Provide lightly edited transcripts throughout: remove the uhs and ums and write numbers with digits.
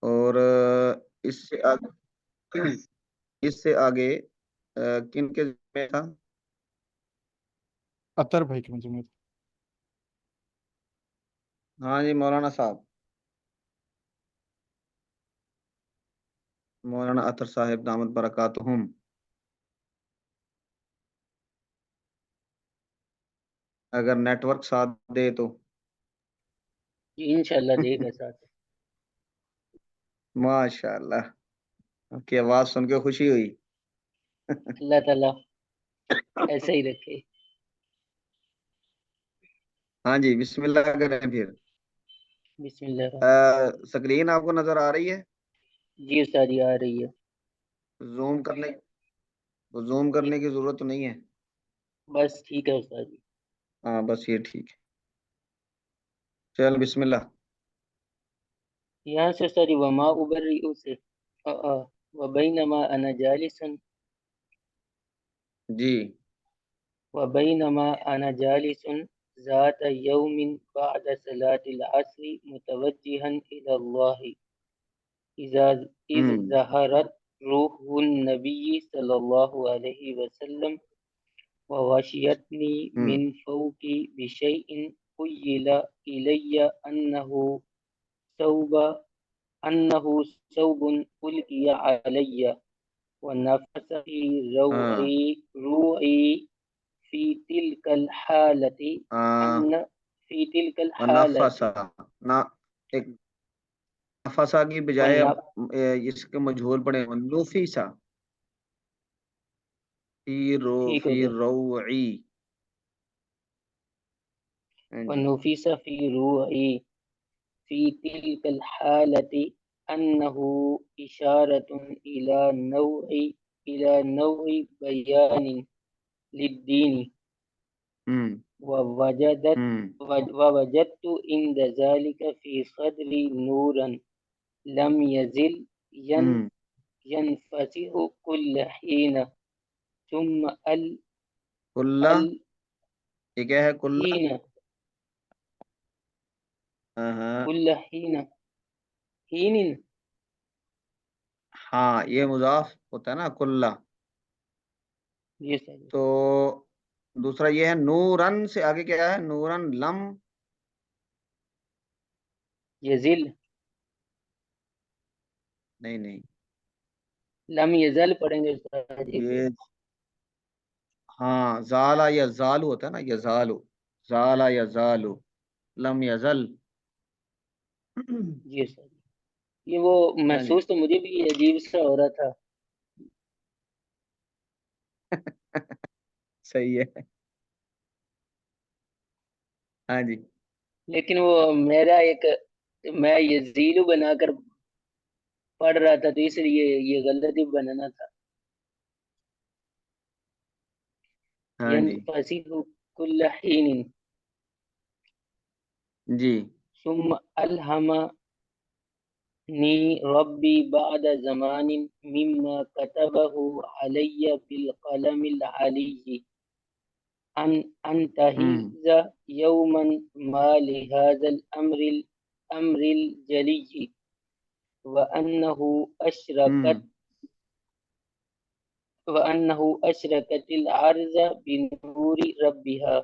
اور اس سے آگے اس سے آگے کن کے ذمہ تھا؟ اطہر بھائی کے مجموعے. ہاں جی مولانا صاحب، مولانا اطہر صاحب دامت برکاتہم. اگر نیٹ ورک ساتھ دے تو جی انشاءاللہ دے گا ساتھ. ماشاء اللہ، آپ کی آواز سن کے خوشی ہوئی. اللہ تعالیٰ ایسے ہی رکھے. ہاں جی بسم اللہ کریں پھر. بسم اللہ الرحمن. سکرین آپ کو نظر آ رہی ہے؟ جی استاد جی آ رہی ہے. زوم کرنے کی ضرورت تو نہیں ہے؟ بس ٹھیک ہے استاد جی. ہاں بس یہ ٹھیک ہے. چل بسم اللہ. یہاں سے استاد جی وما ابرئ سے وبینما انا جالس جی وبینما انا جالس ذات یوم بعد صلاة العصر متوجها الى اللہ اذ ظہرت روح النبی صلی اللہ علیہ وسلم وغشیتنی من فوقی بشیء خیل الی انہ ثوب القی علی ونفس فی روعی فی تلک الحالت فی تلک الحالت ایک نفسا کی بجائے اس کے مجہول پڑے نفیسا فی روعی. ونفس فی روعی فی تلک الحالت انہ اشارۃ الی نوع بیان للدین ووجدت عند ذلك في صدري نورا لم يزل ينفتح كل حين ثم یہ کیا ہے كل حين ہاں یہ مضاف ہوتا ہے نا کلّا. تو دوسرا یہ ہے نورن سے آگے کیا ہے؟ نورن لم یزل نہیں لم یزل پڑھیں گے. یہ ہاں زالا یا زالو ہوتا ہے نا، یا زالو زالا یا زالو لم یزل. جی سر یہ وہ محسوس تو مجھے بھی عجیب سا ہو رہا تھا. صحیح ہے. ہاں جی لیکن وہ میرا میں یزیلو بنا کر پڑھ رہا تھا تو اس لیے یہ غلطی بنانا تھا. ينفسح كل حين جی ثم ألهمني ربي بعد زمان مما كتبه علي بالقلم العلي أن أنتهز يوما ما لهذا الأمر الجلي وأنه أشركت الأرض بنور ربها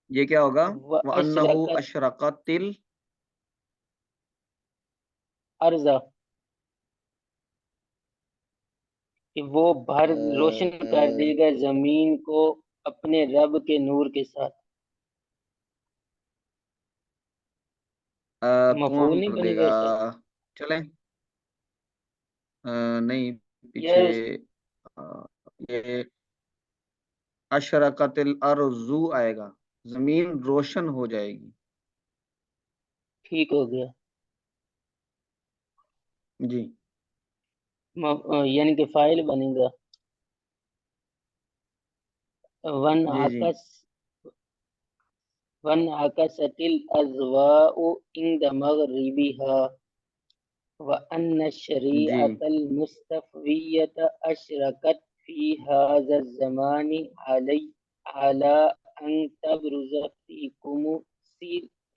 یہ کیا ہوگا؟ وَأَنَّهُ أَشْرَقَتِ الْأَرْضَ کہ وہ بھر روشن کر دے گا زمین کو اپنے رب کے نور کے ساتھ. مفعول نہیں بنے گا استاد؟ چلیں نہیں پیچھے یہ اشرقت الارض آئے گا، زمین روشن ہو جائے گی. ٹھیک ہو گیا جی یعنی کہ فاعل بنے گا. وانعكست الأضواء عند مغربها وأن الشريعة المستفوية أشركت في هذا الزمان على أن تبرز فيكم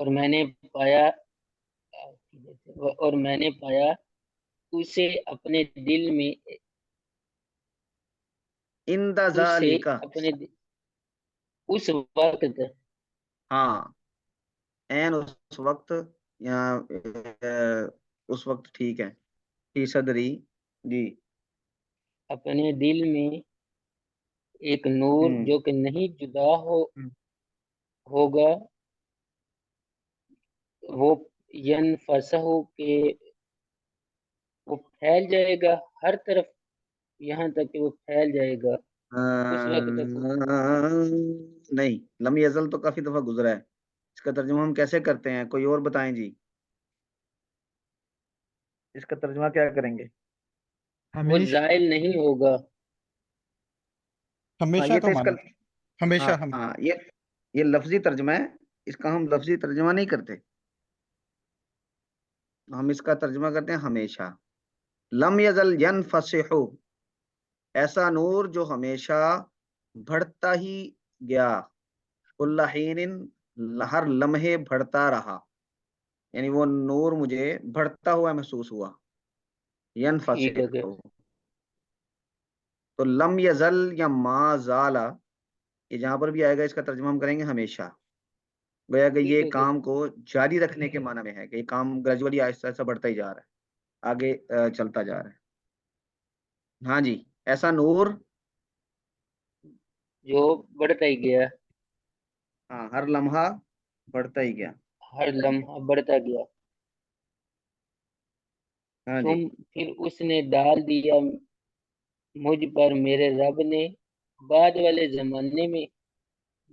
اور میں نے پایا اور میں نے پایا اسے اپنے دل میں عند اسے ذالک، اپنے اس وقت ہاں این اس وقت، یا اس وقت ٹھیک ہے، فی صدری، جی اپنے دل میں ایک نور ہوں جو کہ نہیں جدا ہوگا، وہ ینفسح کہ وہ پھیل جائے گا ہر طرف، یہاں تک کہ وہ پھیل جائے گا اس وقت تک۔ نہیں، لم یزل تو کافی دفعہ گزرا ہے، اس کا ترجمہ ہم کیسے کرتے ہیں؟ کوئی اور بتائیں جی، اس کا ترجمہ کیا کریں گے؟ وہ ہمیش زائل نہیں ہوگا۔ ہاں ہمیشہ یہ کا تو اس کا، معنی ہمیشہ ہاں ہم ہاں یہ لفظی ترجمہ ہے، اس کا ہم لفظی ترجمہ نہیں کرتے، ہم اس کا ترجمہ کرتے ہیں ہمیشہ۔ لم یزل ینفسح، ایسا نور جو ہمیشہ بڑھتا ہی گیا، کل حین، ہر لمحے بڑھتا رہا، یعنی وہ نور مجھے بڑھتا ہوا محسوس ہوا، ٹھیک ینفسح۔ ہو گیا، تو لم یزل یا ما زالا، یہ جہاں پر بھی آئے گا اس کا ترجمہ ہم کریں گے ہمیشہ، گویا کہ ٹھیک یہ ہو گیا۔ کام کو جاری رکھنے کے معنی میں ہے، کہ یہ کام گریجولی آہستہ آہستہ بڑھتا ہی جا رہا ہے، آگے چلتا جا رہا ہے۔ ہاں جی، ایسا نور، جو بڑھتا ہی گیا، ہاں ہر لمحہ بڑھتا ہی گیا۔ ہر لمحہ بڑھتا گیا۔ ہاں جی، تم پھر اس نے ڈال دیا مجھ پر میرے رب نے بعد والے زمانے میں،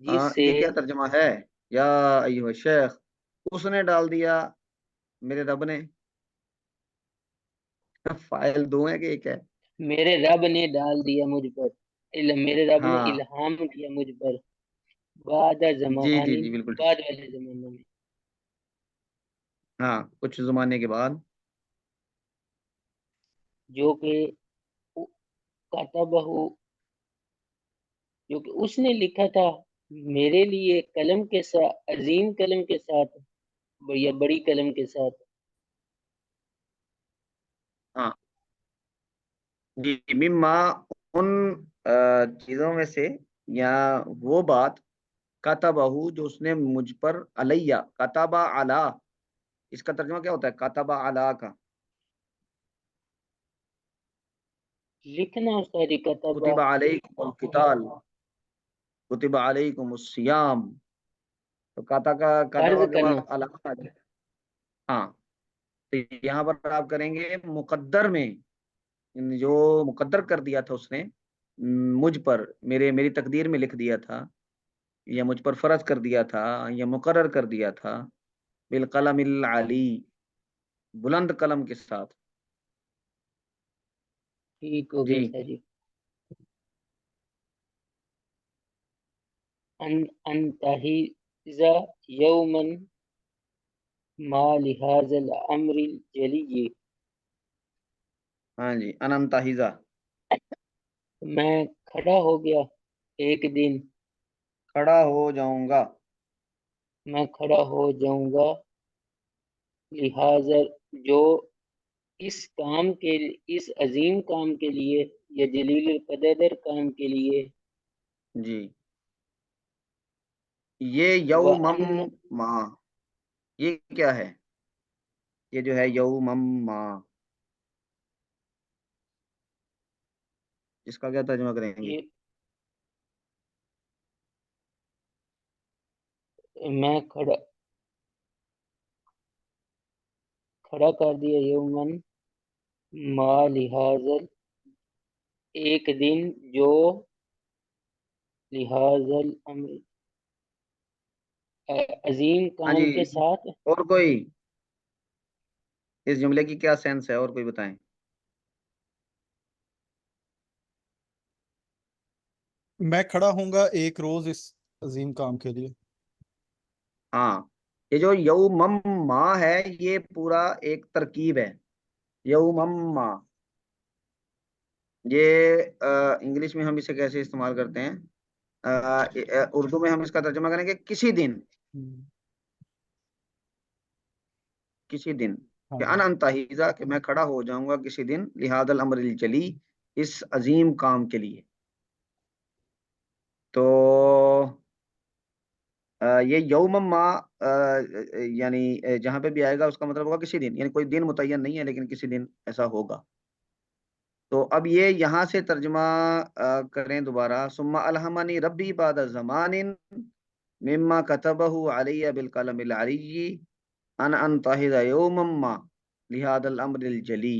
جس ہاں سے یہ کیا ترجمہ ہے؟ یا ایھا الشیخ، اس نے ڈال دیا میرے رب نے، فائل دو ہیں کہ ایک ہے؟ میرے رب نے ڈال دیا مجھ پر، میرے رب نے ہاں الہام کیا مجھ پر، بعد جی جی زمانے، جی بالکل ٹھیک، بعد والے زمانوں میں، ہاں کچھ زمانے کے بعد، جو کہ کاتبہ، جو کہ اس نے لکھا تھا میرے لیے قلم کے ساتھ، عظیم قلم کے ساتھ یا بڑی قلم کے ساتھ۔ ہاں جی، مما، ان چیزوں میں سے، یا وہ بات، کاتبہ جو اس نے مجھ پر، علیہ، کاتبہ علی، اس کا ترجمہ کیا ہوتا ہے کاتبہ علی کا؟ لکھنا استاد کتبہ، کتب علیکم القتال، کتب علیکم الصیام، تو فرض کاتبہ کے بعد کرنا، علی آ جائے۔ ہاں تو یہاں پر آپ کریں گے مقدر میں، جو مقدر کر دیا تھا اس نے مجھ پر، میری تقدیر میں لکھ دیا تھا، یا مجھ پر فرض کر دیا تھا، یا مقرر کر دیا تھا، بالقلم العلی، بلند قلم کے ساتھ۔ ٹھیک ہو جی گیا سر جی۔ انتہیز یومن ما لہذا الامر الجلی، ہاں جی، انتہیزہ، میں کھڑا ہو گیا ایک دن، کھڑا ہو جاؤں گا، میں کھڑا ہو جاؤں گا، لہذا جو اس کام کے، اس عظیم کام کے لیے، یا جلیل القدر کام کے لیے، جی یہ یومم وَأَنَّ، ما، یہ کیا ہے؟ یہ جو ہے یومم ما، اس کا کیا ترجمہ کریں گے؟ یہ میں کھڑا کر دیا یومن ما لہذا، ایک دن جو لہذا الامر، عظیم ہاں کام جی، کے ساتھ۔ اور کوئی اس جملے کی کیا سینس ہے؟ اور کوئی بتائیں۔ میں کھڑا ہوں گا ایک روز اس عظیم کام کے لیے۔ ہاں یہ جو یومم ما ہے، یہ پورا ایک ترکیب ہے، یومم ما، یہ انگلش میں ہم اسے کیسے استعمال کرتے ہیں؟ اردو میں ہم اس کا ترجمہ کریں گے کسی دن، کسی دن، ہاں کہ جی ان انتہیزہ کہ میں کھڑا ہو جاؤں گا کسی دن، لہذا الامر الجلی اس عظیم کام کے لیے. تو یہ یوم ما یعنی جہاں پہ بھی آئے گا اس کا مطلب ہوگا کسی دن، یعنی کوئی دن متعین نہیں ہے لیکن کسی دن ایسا ہوگا. تو اب یہ یہاں سے ترجمہ کریں دوبارہ. ثم الہمنی ربی بعد زمان مما كتبه علی بالقلم العلی ان انتہذ یوما ما لہذا الامر الجلی.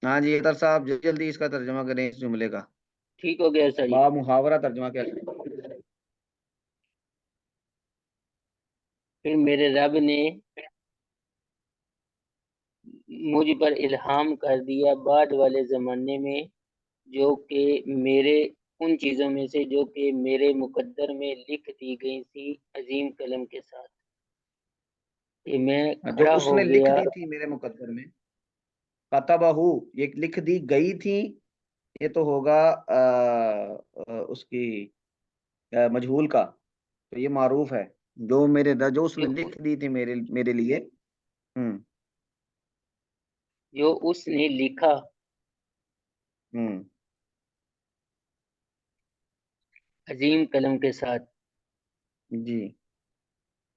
ہاں جی اختر صاحب جلدی اس کا ترجمہ کریں اس جملے کا. ٹھیک ہو گیا سر جی. با محاورہ ترجمہ کیسے؟ پھر میرے رب نے مجھ پر الہام کر دیا بعد والے زمانے میں، جو کہ میرے ان چیزوں میں سے جو کہ میرے مقدر میں لکھ دی گئی تھی عظیم قلم کے ساتھ، کہ میں جو کھڑا اس ہو نے لکھ گیا. دی تھی میرے مقدر میں، کتبہ یہ لکھ دی گئی تھی، یہ تو ہوگا اس کی مجہول کا، تو یہ معروف ہے. جو جو اس نے جو لکھ دی تھی میرے لیے. ہوں جو اس نے لکھا ہوں عظیم قلم کے ساتھ، جی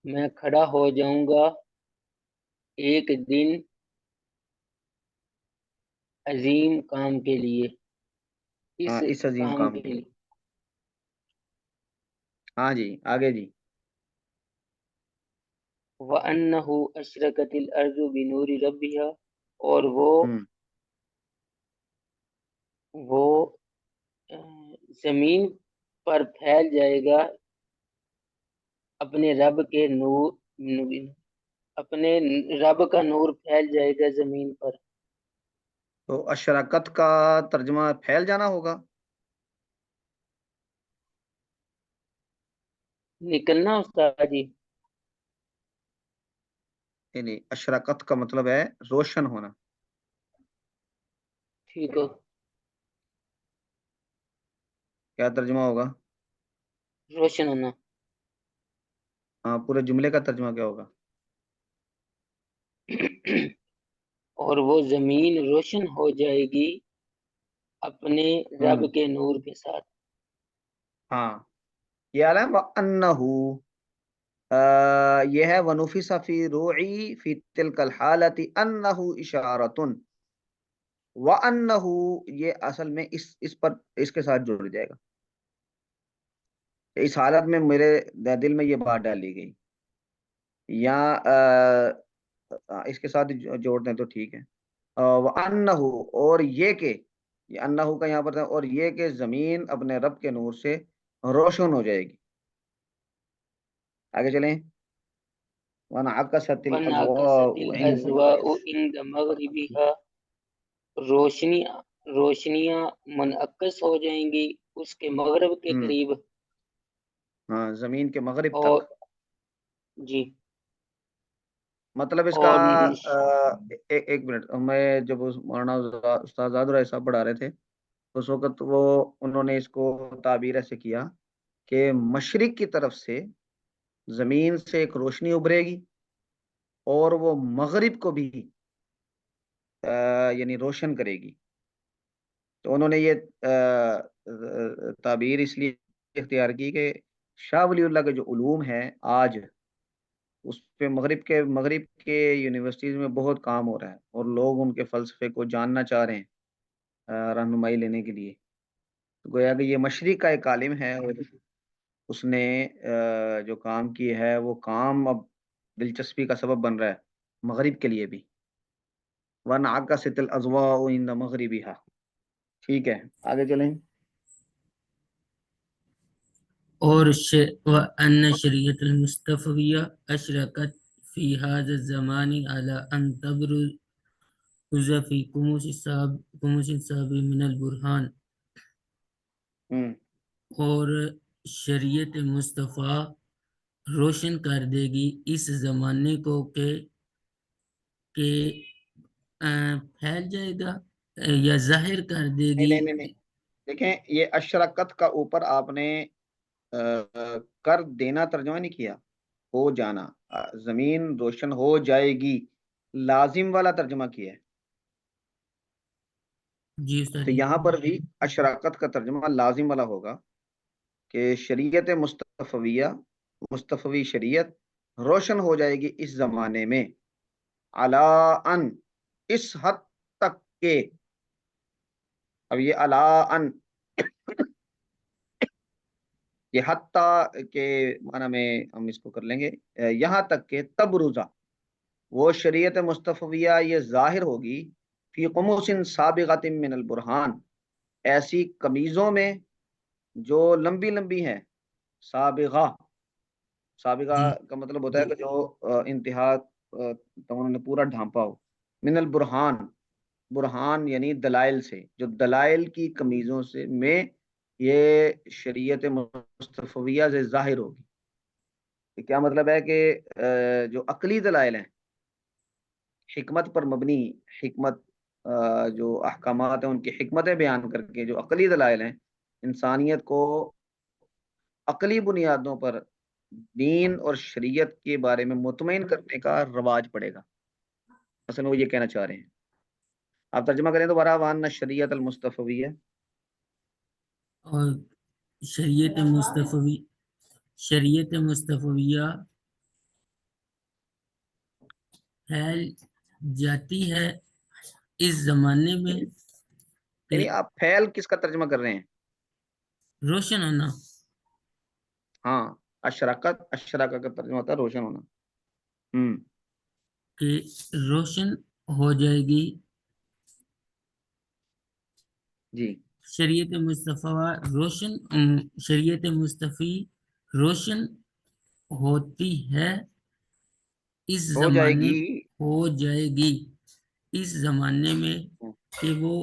میں کھڑا ہو جاؤں گا ایک دن عظیم کام کے لیے، اس ہاں اس عظیم کام کام کے کے لیے. لیے. ہاں جی آگے جی. وَأَنَّهُ أَشْرَقَتِ الْأَرْضُ بِنُورِ رَبِّهَا، اور ہوں وہ زمین پر پھیل جائے گا اپنے رب کے نور، اپنے رب کا نور پھیل جائے گا زمین پر. تو اشراکت کا ترجمہ پھیل جانا ہوگا. نکلنا استاد جی. نہیں اشراکت کا مطلب ہے روشن ہونا. ٹھیک ہو. کیا ترجمہ ہوگا؟ روشن ہونا. ہاں پورے جملے کا ترجمہ کیا ہوگا؟ اور وہ زمین روشن ہو جائے گی اپنے رب ہوں کے نور کے ساتھ. ہاں یہ آلہ ہے وَأَنَّهُ، یہ ہے وَنُفِسَ فِي رُوعِي فِي تِلْكَ الْحَالَةِ أَنَّهُ إِشَارَةٌ. وَأَنَّهُ یہ اصل میں اس پر اس کے ساتھ جڑ جائے گا. اس حالت میں میرے دل میں یہ بات ڈالی گئی، یا اس کے ساتھ جوڑ دیں تو ٹھیک ہے. وَأَنَّهُ اور یہ کہ، یہ انہو کا یہاں پر اور یہ کہ زمین اپنے رب کے نور سے روشن ہو جائے گی. آگے چلیں. وَانْعَكَسَتِ وَانْعَكَسَتِ الْأَضْوَاءُ عِنْدَ الْأَضْوَاءُ عِنْدَ مَغْرِبِهَا، روشنیاں منعکس ہو جائیں گی اس کے مغرب کے قریب. ہاں زمین کے مغرب اور تک. جی مطلب اس کا اور ایک منٹ، میں جب مولانا استاد زاد رائے صاحب پڑھا رہے تھے اس وقت انہوں نے اس کو تعبیر ایسے کیا کہ مشرق کی طرف سے زمین سے ایک روشنی ابھرے گی اور وہ مغرب کو بھی یعنی روشن کرے گی. تو انہوں نے یہ تعبیر اس لیے اختیار کی کہ شاہ ولی اللہ کے جو علوم ہیں آج اس پہ مغرب کے یونیورسٹیز میں بہت کام ہو رہا ہے اور لوگ ان کے فلسفے کو جاننا چاہ رہے ہیں رہنمائی لینے کے لیے. گویا کہ یہ مشرق کا ایک عالم ہے اور اس نے جو کام کی ہے وہ کام اب دلچسپی کا سبب بن رہا ہے مغرب کے لیے بھی. وَانْعَكَسَتِ الْأَضْوَاءُ عِنْدَ مَغْرِبِهَا. ٹھیک ہے آگے چلیں. اور وَأَنَّ شریعت المصطفیہ اشرقت فی هذا الزمان على ان تبرز فی کموس الصحاب من البرہان، اور شریعت مصطفیٰ روشن کر دے گی اس زمانے کو کہ پھیل جائے گا یا ظاہر کر دے نہیں گی. نہیں نہیں نہیں دیکھیں یہ اشرکت کا اوپر آپ نے کر دینا ترجمہ نہیں کیا. ہو جانا، زمین روشن ہو جائے گی، لازم والا ترجمہ کیا ہے. جی استاد تو جی. یہاں پر بھی اشراقت کا ترجمہ لازم والا ہوگا کہ شریعت مصطفی شریعت روشن ہو جائے گی اس زمانے میں، علا ان، اس حد تک کہ. اب یہ علا ان، یہ حتی کے معنی میں ہم اس کو کر لیں گے یہاں تک کہ تبرزہ، وہ شریعت مصطفیہ یہ ظاہر ہوگی، فی قموس سابغۃ من البرہان، ایسی قمیضوں میں جو لمبی لمبی ہیں. سابغہ، سابقہ جی کا مطلب ہوتا ہے کہ جو انتہا انہوں نے پورا ڈھانپا ہو. من البرہان، برہان یعنی دلائل سے، جو دلائل کی قمیضوں سے میں یہ شریعت مصطفیہ سے ظاہر ہوگی. کیا مطلب ہے کہ جو عقلی دلائل ہیں، حکمت پر مبنی، حکمت جو احکامات ہیں ان کی حکمتیں بیان کر کے جو عقلی دلائل ہیں، انسانیت کو عقلی بنیادوں پر دین اور شریعت کے بارے میں مطمئن کرنے کا رواج پڑے گا. اصل وہ یہ کہنا چاہ رہے ہیں. آپ ترجمہ کریں دوبارہ، وان شریعت المصطفیہ. اور شریعت مصطفیہ پھیل جاتی ہے اس زمانے میں کہ یعنی آپ پھیل کس کا ترجمہ کر رہے ہیں؟ روشن ہونا. ہاں، اشراقت کا ترجمہ ہوتا ہے روشن ہونا. کہ روشن ہو جائے گی جی، شریعت مصطفی روشن ہوتی ہے اس ہو جائے زمانے گی. ہو جائے گی اس زمانے میں کہ وہ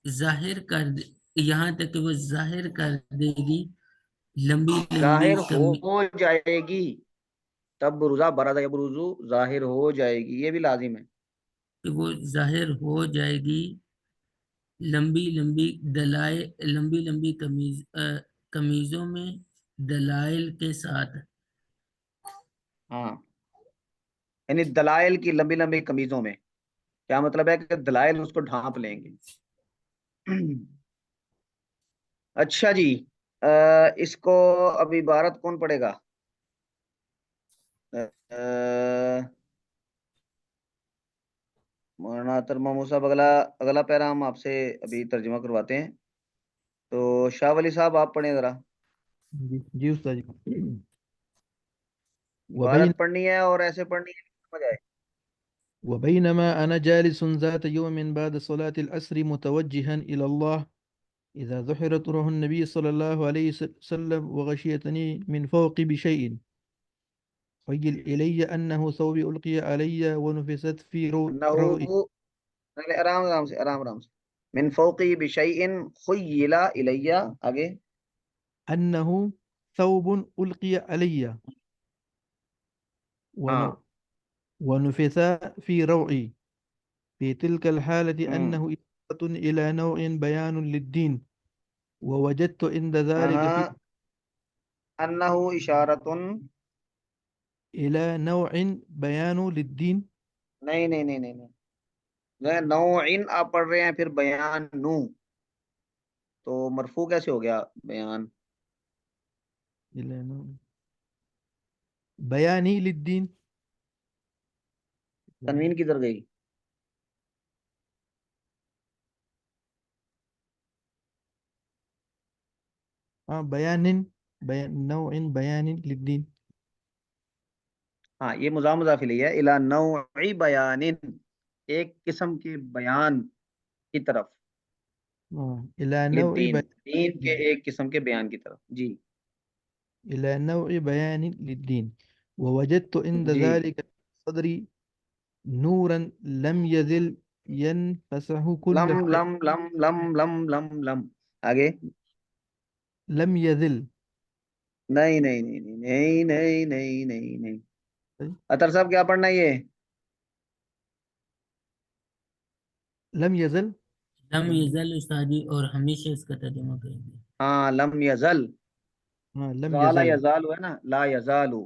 ظاہر کر دے، یہاں تک کہ وہ ظاہر کر دے گی لمبی لمبی ظاہر ہو جائے گی، تب روزہ برازہ یبروزو، ظاہر ہو جائے گی، یہ بھی لازم ہے. کہ وہ ظاہر ہو جائے گی لمبی لمبی قمیضوں میں دلائل کے ساتھ. ہاں، یعنی دلائل کی لمبی لمبی قمیضوں میں، کیا مطلب ہے کہ دلائل اس کو ڈھانپ لیں گے. اچھا جی، اس کو اب عبارت کون پڑھے گا؟ مولانا ترما موسیٰ، اگلا پیرا ہم آپ سے ابھی ترجمہ کرواتے ہیں. تو شاہ ولی صاحب آپ پڑھیں ذرا. جی استاد جی. عبارت پڑھنی ہے اور ایسے پڑھنی ہے سمجھ آئے. وبينما أنا جالس ذات يوم بعد صلاة العصر متوجها إلى الله إذا ظهرت روح النبي صلى الله عليه وسلم وغشيتني من فوق بشيء خيل إلي أنه ثوب ألقي علي ونفست في روعي آرام سے آرام سے. من فوقی بشیء خیل الی، آگے. أنه ثوب ألقي علي ہاں. ونفث في روعي في تلك الحالة ہوں. أنه إشارة إلى نوع بيان للدين ووجدت عند ذلك في انہ اشارت. إلى نوع بيان للدين. نہیں نہیں نہیں نہیں نہیں، نوعین آپ پڑھ رہے ہیں، پھر بیان نو، تو مرفوع کیسے ہو گیا بیان؟ إلى نوع بياني للدين. تنوین کدھر گئی؟ بيان نوع بيان للدين. ہاں، یہ مضاف الیہ ہے، الی نوع بیان، ایک قسم کے بیان کی طرف. إلى نوع للدین، بيان دین کے ایک قسم کے بیان کی طرف. جی إلى نوع بيان للدين ووجدت عند جی. ذلك صدري نورا لم يزل ينفسح لم كل حي. لم لم لم لم لم لم، آگے. لم يزل. نہیں نہیں نہیں نہیں نہیں نہیں نہیں نہیں. اطہر صاحب کیا پڑھنا ہے یہ؟ لم يزل. لم یزل استادی، اور ہمیشہ اس کا ترجمہ کریں گے. ہاں، لم یزل. لم زال يزل. یزال ہے نا، لا یزالو.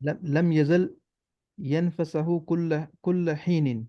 لم يزل ينفسه كل حين.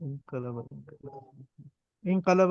انقلب انقلب.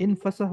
انفسح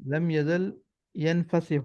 لم يزل ينفسح.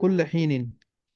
كل حين.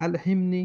ألحمني.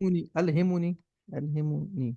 ألهمني ألهمني ألهمني.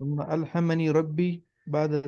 ثم ألحمني ربي بعد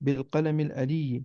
بالقلم الألي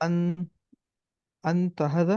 أن أنت هذا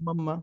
مما.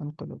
انقلب.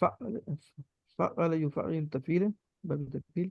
فعل. فعل يفعل تفعيلا. باب التفعيل.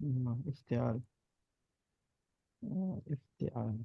افتعال. افتعال.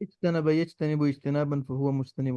اجتنب يجتنب اجتنابا فهو مجتنب.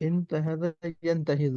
انتهز ينتهز.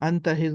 أنتهز.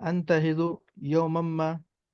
أنتهز يوما ما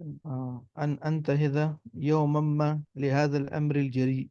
أن أنتهز يوما ما لهذا الأمر الجلي.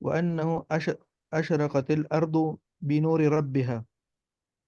وأنه أشرقت الأرض بنور ربها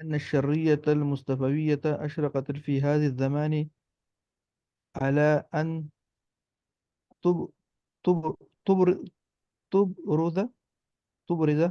أن الشرية المصطفوية أشرقت في هذا الزمان على أن تب تب تبر تبرز تبرز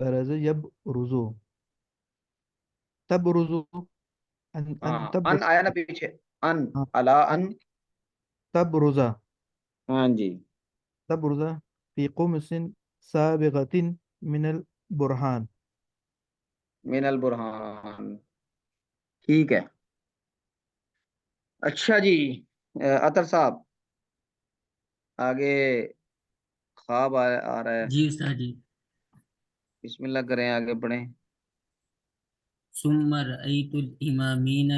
برز يبرز. تبرز أن ہاں ان تبرز. آیا نا پیچھے، ان، آه، الا ان. تبرز ہاں جی. تبرز في قمص سابغة من البرهان. من البرہان. ٹھیک ہے. اچھا جی. اطہر صاحب آگے خواب آ رہا ہے. جی استاد جی. بسم اللہ کریں، آگے پڑھیں. ثم رأيت الإمامين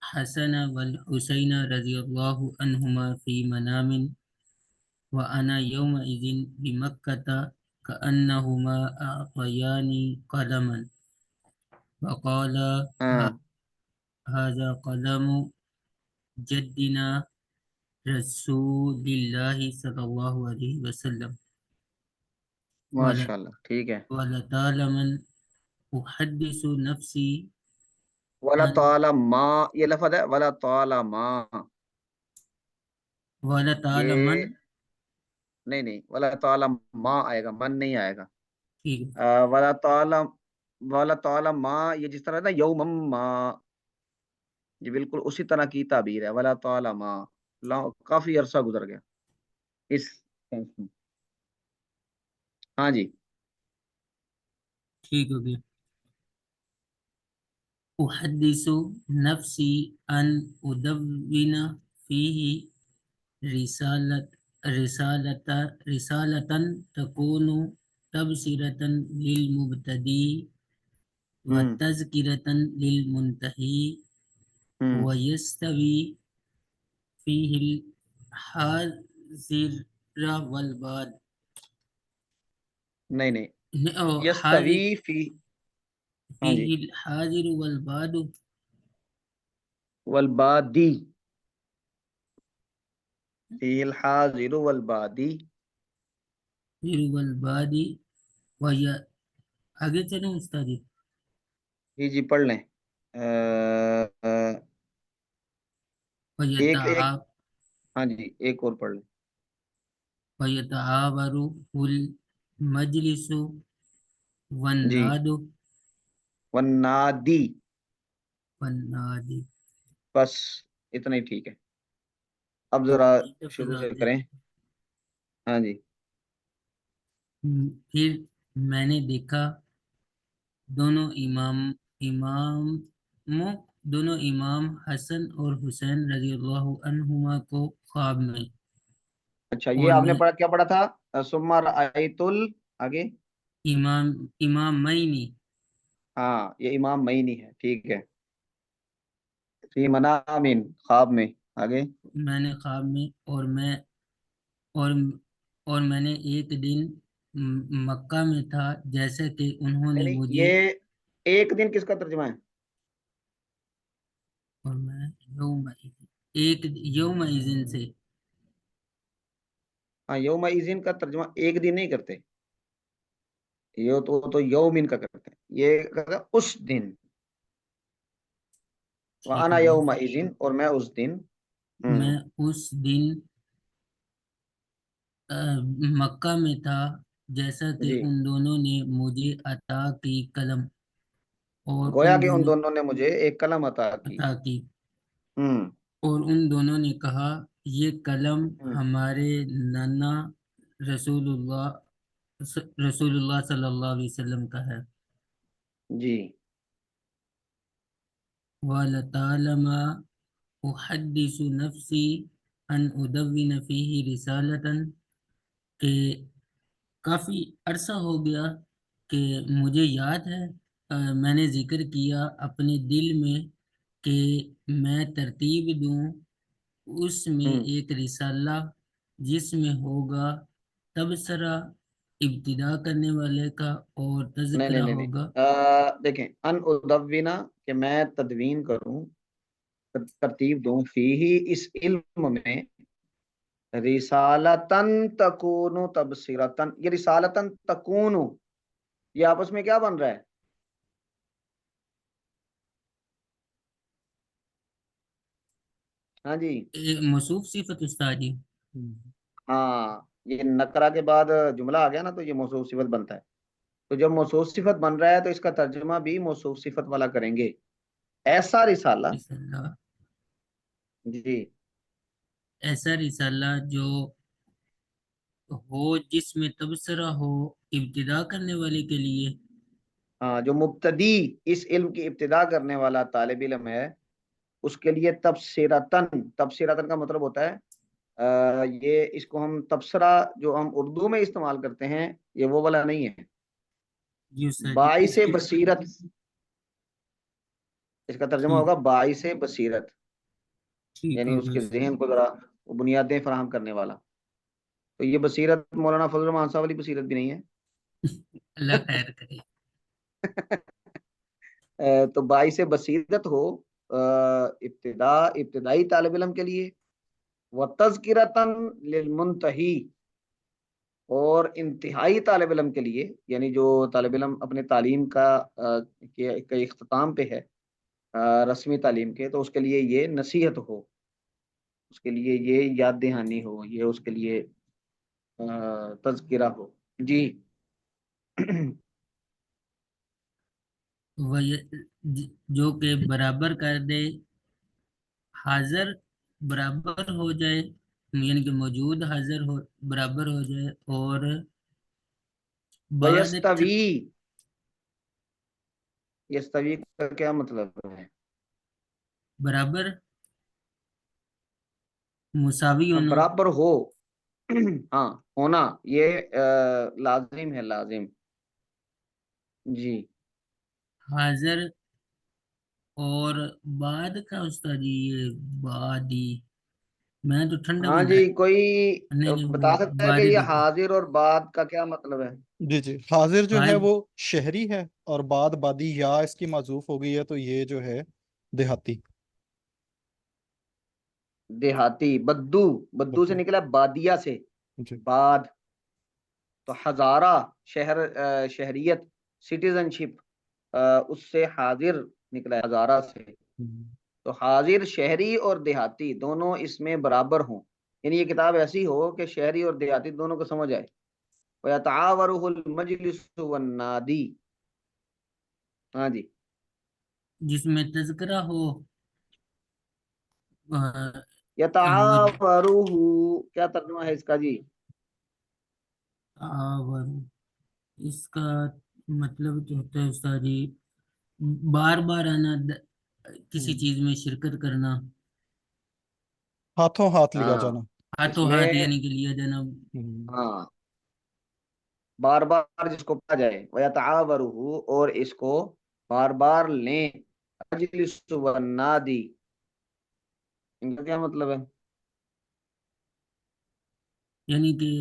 الحسن والحسين رضي الله عنهما في منام وأنا يومئذ بمكة كأنهما أعطياني قلما وقال ہاں هذا قلم جدنا رسول الله صلى الله عليه وسلم ماشاء اللہ. ٹھیک ہے. ولطالما أحدث نفسي ولا أن تعالی ما، یہ لفظ ہے ولا تعالی ما. ولطالما. یہ نہیں نہیں، ولا تعالی ما آئے گا، من نہیں آئے گا. ٹھیک ہے. ولا تعالی، ولا تعالی ما یہ جس طرح نا یوم ما، یہ بالکل اسی طرح کی تعبیر ہے. ولا تعالی ما، کافی عرصہ گزر گیا اس tense میں. ہاں جی. ٹھیک ہو گیا. أحدث نفسي أن أدون فيه رسالة رسالة تكون تبصرة للمبتدئ ہوں وتذكرة للمنتهي ہوں ويستوي فيه الحاضر والباد. نہیں نہیں، أو حاضر یستوی فی. ہاں جی. فيه الحاضر والباد. والبادی، فی الحاضر والبادی. والباد وهي. آگے چلیں استاد جی. جی جی پڑھ لیں. ایک ایک، ويتعاب ہاں جی ایک اور پڑھ لیں. ويتعاور المجلس جی. والناد والنادی، والنادي. بس اتنا ہی ٹھیک ہے. اب ذرا شروع سے تفضیلات کریں. ہاں جی. پھر میں نے دیکھا دونوں اماموں دونوں امام حسن اور حسین رضی اللہ عنہما کو خواب میں. اچھا یہ اور آپ نے میں پڑھا، کیا پڑھا تھا؟ ثم رأیت آگے. امامین ہاں یہ امام معینی ہے، ٹھیک ہے. فی منام، خواب میں. آگے. میں نے خواب میں اور اور میں نے ایک دن مکہ میں تھا جیسا کہ انہوں نہیں نے نہیں، مجھے. یہ ایک دن کس کا ترجمہ ہے؟ اور میں ایک یوم اذن سے. ہاں یوم ایزن کا ترجمہ ایک دن نہیں کرتے، یہ تو یومن کا کرتے ہیں. یہ کرتے ہیں اس دن. ٹھیک وانا ہو گیا. یوم ایزن، اور میں اس دن. میں اس دن مکہ میں تھا جیسا کہ جی. ان دونوں نے مجھے عطا کی قلم گویا کہ ان دونوں نے مجھے ایک قلم عطا کی. عطا کی ہوں اور ان دونوں نے کہا یہ قلم ہوں. ہمارے نانا رسول اللہ صلی اللہ علیہ وسلم کا ہے. جی. وَلَطَالَمَا أُحَدِّثُ نَفْسِي أَنْ أُدَوِّنَ فِيهِ رِسَالَةً کہ کافی عرصہ ہو گیا کہ مجھے یاد ہے میں نے ذکر کیا اپنے دل میں کہ میں ترتیب دوں اس میں ہوں. ایک رسالہ جس میں ہوگا تبصرہ ابتدا کرنے والے کا اور نہیں نہیں تذکرہ نہیں نہیں، ہوگا. دیکھیں ان ادوینا کہ میں تدوین کروں، ترتیب دوں، فی ہی اس علم میں، رسالتن تکون تبصرتن. یہ رسالتن تکون، یہ آپس میں کیا بن رہا ہے؟ ہاں جی. موصوف صفت استاد جی. ہاں یہ نکرہ کے بعد جملہ آ گیا نا تو یہ موصوف صفت بنتا ہے. تو تو جب موصوف صفت بن رہا ہے تو اس کا ترجمہ بھی موصوف صفت والا کریں گے. ایسا رسالہ. رسالہ، جی. ایسا رسالہ جو ہو جس میں تبصرہ ہو ابتدا کرنے والے کے لیے. ہاں، جو مبتدی اس علم کی ابتدا کرنے والا طالب علم ہے اس کے لیے تبصرتن کا مطلب ہوتا ہے یہ اس کو ہم تبصرہ جو ہم اردو میں استعمال کرتے ہیں یہ وہ والا نہیں ہے. جی استاد جی. باعث بصیرت، اس کا ترجمہ ٹھیک ہوگا باعث بصیرت، ٹھیک یعنی ہو اس گیا کے استاد. ذہن کو ذرا بنیادیں فراہم کرنے والا. تو یہ بصیرت مولانا فضل الرحمان صاحب والی بصیرت بھی نہیں ہے. اللہ خیر کرے. تو باعث بصیرت ہو ابتدائی طالب علم کے لیے، وتذکرتاً للمنتہی، اور انتہائی طالب علم کے لیے، یعنی جو طالب علم اپنے تعلیم کا اختتام پہ ہے رسمی تعلیم کے، تو اس کے لیے یہ نصیحت ہو، اس کے لیے یہ یاد دہانی ہو، یہ اس کے لیے تذکرہ ہو. جی. جو کہ برابر کر دے، حاضر برابر ہو جائے، یعنی کہ موجود حاضر ہو برابر ہو جائے، اور بعد ویستوی، یستوی کا کیا مطلب ہے؟ برابر مساوی ہونا. برابر ہو. ہاں، ہونا یہ لازم ہے، لازم. جی. حاضر اور بعد کا استاد جی، یہ بعد ہی میں تو ٹھنڈا ہاں میں جی، کوئی نہیں نہیں، بتا وہ سکتا ہے بعد کہ یہ دیکھو. حاضر اور بعد کا کیا مطلب ہے؟ جی جی، حاضر جو ہے بعد وہ شہری ہے، اور بعد بادی یا اس کی معزوف ہو گئی ہے، تو یہ جو ہے دیہاتی. دیہاتی. بدو، بدو سے بالکل. نکلا بادیا سے جی. بعد. تو ہزارہ شہریت، سٹیزن شپ، اس سے حاضر نکلا ہے ہزارہ سے. ہم۔ تو حاضر شہری اور دیہاتی دونوں اس میں برابر ہوں، یعنی یہ کتاب ایسی ہو کہ شہری اور دیہاتی دونوں کو سمجھ آئے. وَيَتَعَاوَرُهُ الْمَجْلِسُ وَالنَّادِي. ہاں جی. جس میں تذکرہ ہو یتعاورہ، کیا ترجمہ ہے اس کا جی؟ آور، اس کا مطلب تو ہوتا ہے استاد جی بار بار آنا، کسی چیز میں شرکت کرنا، ہاتھوں ہاتھ لیا ہاں، جانا. اس ہاتھوں میں ہاتھ یعنی کہ لیا جانا. ہم۔ ہاں بار بار جس کو پڑھا جائے. وَيَتَعَاوَرُهُ، اور اس کو بار بار لیں. اجلس والنادی، ان کا کیا مطلب ہے؟ یعنی کہ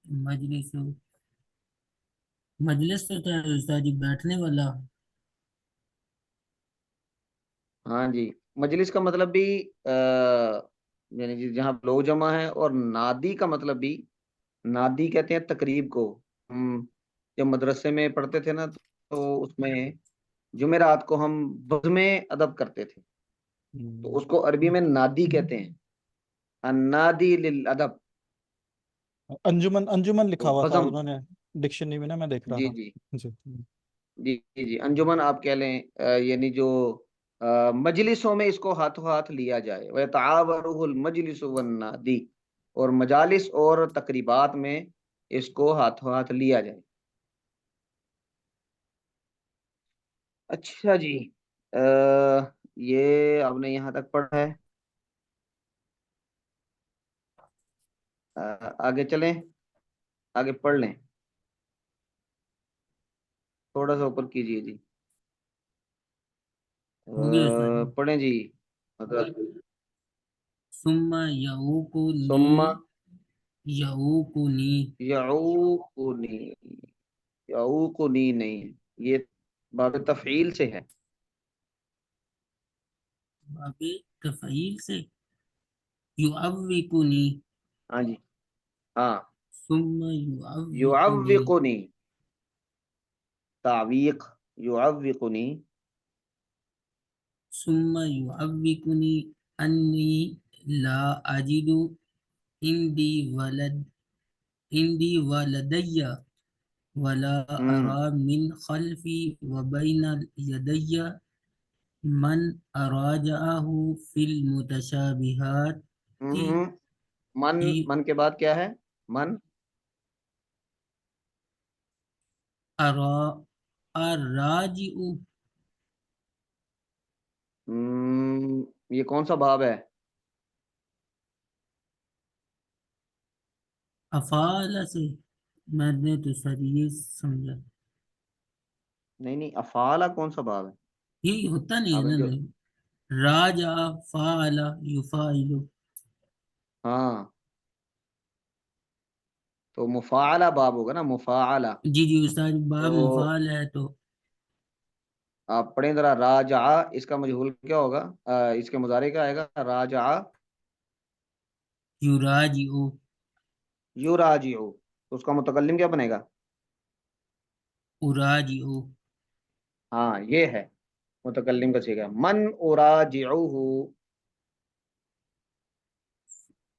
مجلس تو ہوتا ہے استاد جی بیٹھنے والا. ہاں جی، مجلس کا مطلب بھی یعنی جہاں لوگ جمع ہیں، اور نادی کا مطلب بھی، نادی کہتے ہیں تقریب کو. ہم جب مدرسے میں پڑھتے تھے نا تو اس میں جمعرات کو ہم بزم ادب کرتے تھے، تو اس کو عربی میں نادی کہتے ہیں. النادی للادب. انجمن، انجمن لکھا تو ہوا تھا بزم. انہوں نے ڈکشنری میں نا، میں دیکھ رہا جی تھا. جی جی. جی جی، انجمن آپ کہہ لیں، یعنی جو مجلسوں میں اس کو ہاتھوں ہاتھ لیا جائے. وَيَتَعَاوَرُهُ الْمَجْلِسُ وَالنَّادِي، اور مجالس اور تقریبات میں اس کو ہاتھوں ہاتھ لیا جائے. اچھا جی. یہ آپ نے یہاں تک پڑھا ہے. آگے چلیں، آگے پڑھ لیں، تھوڑا سا اوپر کیجئے جی. ہو گیا استاد جی. پڑھیں جی. حضرت. ثم یعوقنی، ثم یعوقنی، یعوقنی، یعوقنی نہیں، یہ باب تفعیل سے ہے. باب تفعیل سے. یعوقنی، ہاں جی. ہاں، ثم یعوقنی، یعوقنی، تعویق، یعوقنی. ثم يعوقني أني لا أجد عندي ولد، عندي ولدي ولا أرى من خلفي وبين يدي من أراجعه في المتشابهات من من کے بعد کیا ہے؟ من أرى الراجع. یہ کون سا باب ہے؟ افعال سے میں نے تو سر یہ سمجھا نہیں نہیں، افعال کون سا باب ہے؟ یہی ہوتا نہیں ہے آپ نا جو نہیں. راجع فعل یفعل. ہاں تو مفاعلہ باب ہوگا نا، مفاعلہ. جی جی استاد باب تو مفعال ہے تو آپ پڑھیں ذرا، راجع اس کا مجہول کیا ہوگا؟ اس کے مضارع کیا آئے گا؟ راجع یراجع. یراجع، تو اس کا متکلم کیا بنے گا؟ اراجع. ہاں یہ ہے متکلم کا صیغہ. من اراجعہ،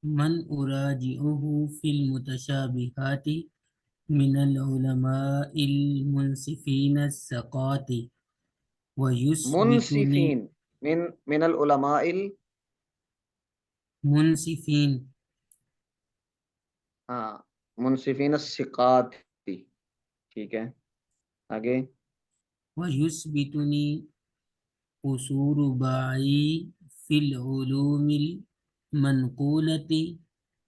من اراجعه في المتشابهات من العلماء المنصفين الثقات ويثبتني. منصفین، من العلماء منصفین. ہاں منصفین الثقات، ٹھیک ہے آگے. ويثبتني قصور باعي في العلوم المنقولة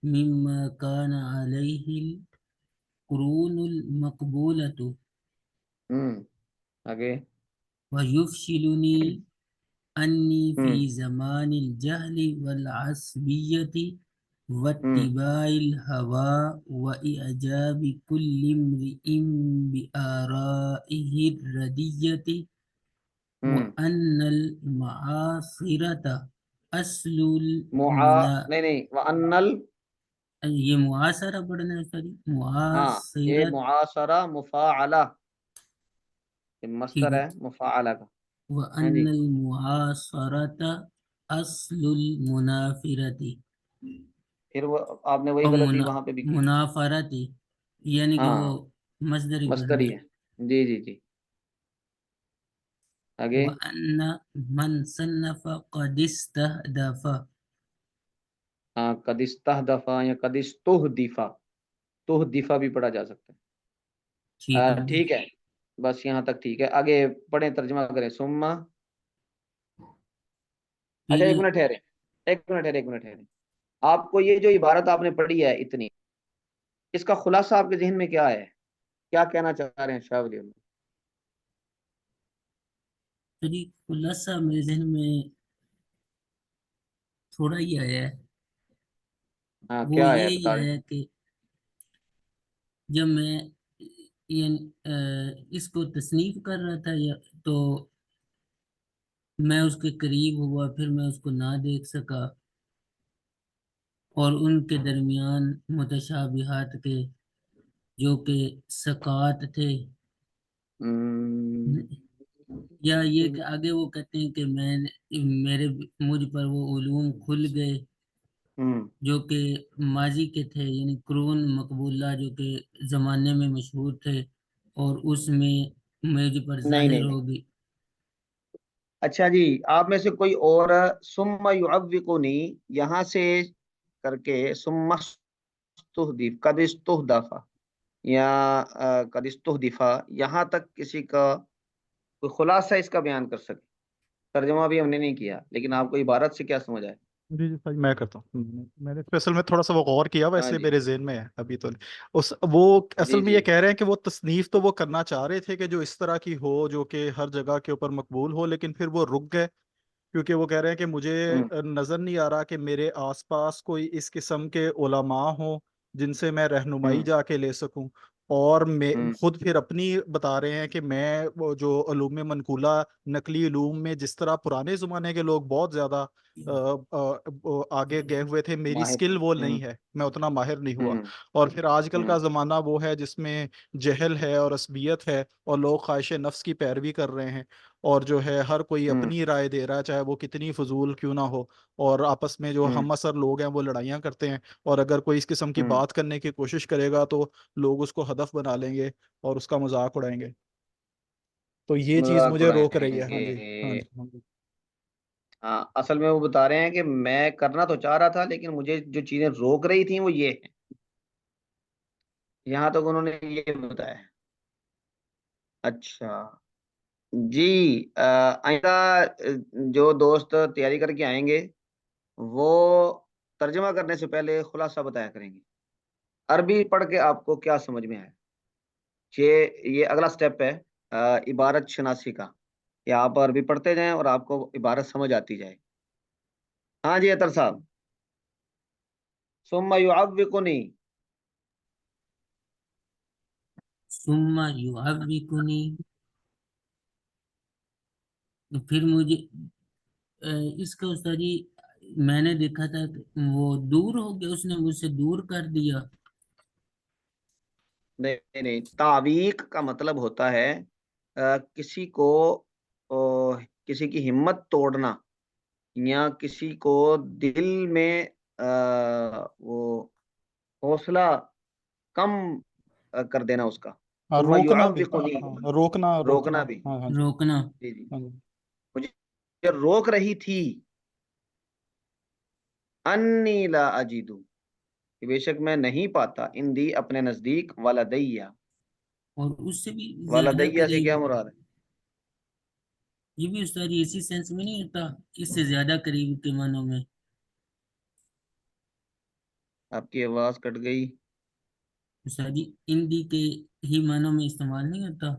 مما كان عليه القرون المقبولة. آگے. ويفشلني أني ہم في زمان الجهل والعصبية واتباع الهوى وإعجاب كل امرئ بآرائه الردية وأن المعاصرة أصل نہیں نہیں، وَأَنَّ یہ معاصرہ پڑھنا ہے سر. ہاں یہ معاصرت. معاصرہ مفاعلہ، یہ ٹھیک مصدر ہے. ہے مفاعلہ کا. ہاں وأن جی، المعاصرة أصل المنافرة. پھر وہ آپ نے وہی اور غلطی وہاں پہ بھی کی. منافرت یعنی کہ وہ ہاں مصدر مصدر بننا ہی ہے. ہے. جی جی جی آگے. وأن من صنف قد استهدف. ہاں قد استہدفا یا قد استہدفا، تہدفا بھی پڑھا جا سکتا ٹھیک ہے. ہے. ٹھیک ہے بس یہاں تک ٹھیک ہے. آگے پڑھیں، ترجمہ کریں. ثم، اچھا ایک پھر منٹ ٹھہرے، ایک منٹ ٹھہرے. آپ کو یہ جو عبارت آپ نے پڑھی ہے اتنی، اس کا خلاصہ آپ کے ذہن میں کیا ہے؟ کیا کہنا چاہ رہے ہیں شاہ ولی اللہ؟ طریق خلاصہ میرے ذہن میں تھوڑا ہی آیا ہے. ہاں وہ کیا ہے یہ بتا دیں. ہے کہ جب میں یہ اس کو تصنیف کر رہا تھا تو میں اس کے قریب ہوا، پھر میں اس کو نہ دیکھ سکا اور ان کے درمیان متشابہات کے جو کہ سکات تھے، یا یہ کہ آگے وہ کہتے ہیں کہ مجھ پر وہ علوم کھل گئے جو کہ ماضی کے تھے، یعنی قرون مقبولہ جو کہ زمانے میں مشہور تھے اور اس میں مجھ پر نہیں ظاہر نہیں نہیں، ہوگی. اچھا جی آپ میں سے کوئی اور ثم یعوقنی یہاں سے کر کے ثم استہدف، قد استہدفا یا قد استہدفا، یہاں تک کسی کا کوئی خلاصہ اس کا بیان کر سکے؟ ترجمہ بھی ہم نے نہیں کیا، لیکن آپ کو عبارت سے کیا سمجھ آئے؟ جی جی بھائی میں کرتا ہوں. میں نے اصل میں تھوڑا سا وہ غور کیا ہوا، ہاں اس لیے جی میرے ذہن میں ہے ابھی تو وہ اصل جی میں جی یہ کہہ رہے ہیں کہ وہ تصنیف تو وہ کرنا چاہ رہے تھے کہ جو اس طرح کی ہو، جو کہ ہر جگہ کے اوپر مقبول ہو، لیکن پھر وہ رک گئے کیونکہ وہ کہہ رہے ہیں کہ مجھے ہوں نظر نہیں آ رہا کہ میرے آس پاس کوئی اس قسم کے علماء ہوں جن سے میں رہنمائی ہوں جا کے لے سکوں. اور میں ہوں خود پھر اپنی بتا رہے ہیں کہ میں وہ جو علوم منقولہ نقلی علوم میں جس طرح پرانے زمانے کے لوگ بہت زیادہ آگے گئے ہوئے تھے، میری ماہر سکل تھے. وہ نہیں ہے، میں اتنا ماہر نہیں ہوا. ہوں اور پھر آج کل ہوں کا زمانہ وہ ہے جس میں جہل ہے اور عصبیت ہے اور لوگ خواہش نفس کی پیروی کر رہے ہیں. اور جو ہے ہر کوئی ہوں اپنی رائے دے رہا ہے، چاہے وہ کتنی فضول کیوں نہ ہو، اور آپس میں جو ہوں ہم اثر لوگ ہیں وہ لڑائیاں کرتے ہیں، اور اگر کوئی اس قسم کی ہوں بات کرنے کی کوشش کرے گا تو لوگ اس کو ہدف بنا لیں گے اور اس کا مذاق اڑائیں گے. تو یہ چیز مذاق مجھے روک رہی ہے. اڑائیں ہاں گے. جی، ہاں جی، ہاں جی. ہاں اصل میں وہ بتا رہے ہیں کہ میں کرنا تو چاہ رہا تھا لیکن مجھے جو چیزیں روک رہی تھیں وہ یہ ہیں. یہاں تک انہوں نے یہ بتایا. اچھا جی. آئندہ جو دوست تیاری کر کے آئیں گے وہ ترجمہ کرنے سے پہلے خلاصہ بتایا کریں گے. عربی پڑھ کے آپ کو کیا سمجھ میں آئے. یہ اگلا سٹیپ ہے عبارت شناسی کا، کہ آپ عربی پڑھتے جائیں اور آپ کو عبارت سمجھ آتی جائے. ہاں جی اطہر صاحب. ثم يعوقني. ثم يعوقني، تو پھر مجھے اس کا استاد جی میں نے دیکھا تھا کہ وہ دور ہو گیا، اس نے مجھ سے دور کر دیا. نہیں نہیں، تعویق کا مطلب ہوتا ہے کسی کو کسی کی ہمت توڑنا، یا کسی کو دل میں وہ حوصلہ کم کر دینا اس کا. ہاں، ثم روکنا بھی. يعوقني، ہاں، روکنا روکنا روکنا. بھی. ہاں، ہاں جی، روکنا. جی جی. ہاں جی. مجھے روک رہی تھی انی لا اجدو، کہ بے شک میں نہیں پاتا اندی اپنے نزدیک ولدیہ. اور اس سے بھی زیادہ ولدیہ سے کیا قریب، مراد ہے؟ یہ بھی استاد جی اسی سینس میں نہیں ہوتا، اس سے زیادہ قریب کے معنوں میں. آپ کی آواز کٹ گئی. استاد جی ہندی کے ہی معنوں میں استعمال نہیں ہوتا،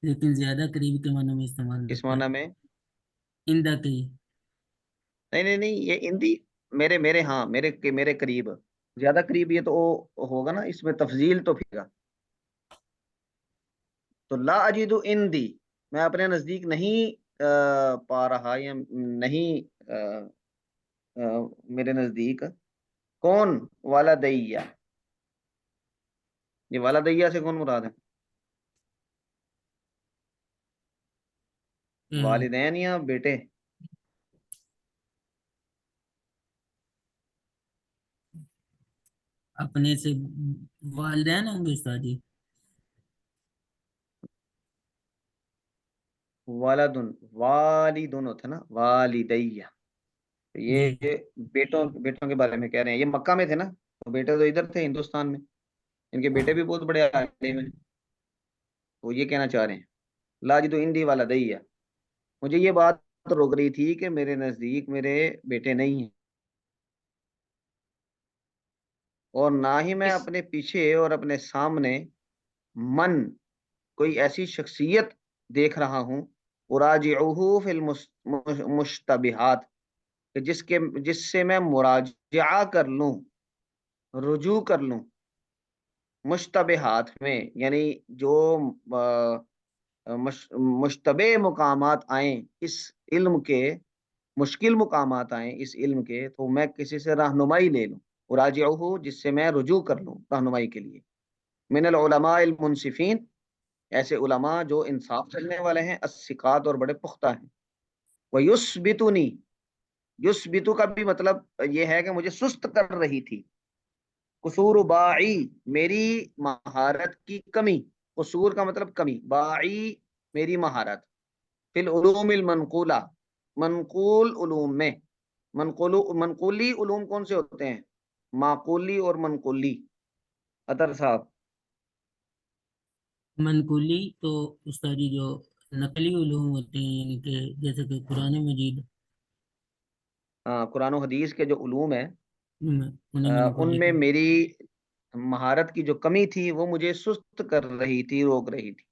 لیکن زیادہ قریب کے معنوں میں استعمال کس ہوتا ہے. معنی میں؟ اندہ کے. نہیں نہیں نہیں، یہ ہندی میرے ہاں میرے قریب، زیادہ قریب یہ تو ہوگا نا، اس میں تفضیل تو پھر گا. تو لا اجد اندی، میں اپنے نزدیک نہیں پا رہا، یا نہیں میرے نزدیک کون والدیہ. یہ والدیہ سے کون مراد ہے؟ والدین یا بیٹے؟ اپنے سے والدین ہوں گے استاد جی. والدن ہوتا ہے نا، والدیہ. جی یہ بیٹوں کے بارے میں کہہ رہے ہیں. یہ مکہ میں تھے نا، تو بیٹے تو ادھر تھے ہندوستان میں. ان کے بیٹے بھی بہت بڑے عالم ہیں. وہ یہ کہنا چاہ رہے ہیں لاجد اندی والدیہ، مجھے یہ بات روک رہی تھی کہ میرے نزدیک میرے بیٹے نہیں ہیں، اور نہ ہی میں اپنے پیچھے اور اپنے سامنے من کوئی ایسی شخصیت دیکھ رہا ہوں اراجعہ فی المشتبہات، کہ جس سے میں مراجعہ کر لوں، رجوع کر لوں مشتبہات میں، یعنی جو مشتبہ مقامات آئیں اس علم کے، مشکل مقامات آئیں اس علم کے، تو میں کسی سے رہنمائی لے لوں. اراجعہ جس سے میں رجوع کر لوں رہنمائی کے لیے. من العلماء المنصفین، ایسے علماء جو انصاف کرنے والے ہیں، الثقات اور بڑے پختہ ہیں. وَيُثْبِتُنِي، یثبتو کا بھی مطلب یہ ہے کہ مجھے سست کر رہی تھی. قصور باعی، میری مہارت کی کمی. قصور کا مطلب کمی، باعی میری مہارت. فی العلوم المنقولہ، منقول علوم میں. منقولی علوم کون سے ہوتے ہیں؟ معقولی اور منقولی. اطہر صاحب. منقولی تو استاد جی جو نقلی علوم ہوتے ہیں، یعنی کہ جیسے کہ قرآن مجید، ہاں، قرآن و حدیث کے جو علوم ہیں انہیں ان منقولی میں کا. میری مہارت کی جو کمی تھی وہ مجھے سست کر رہی تھی، روک رہی تھی.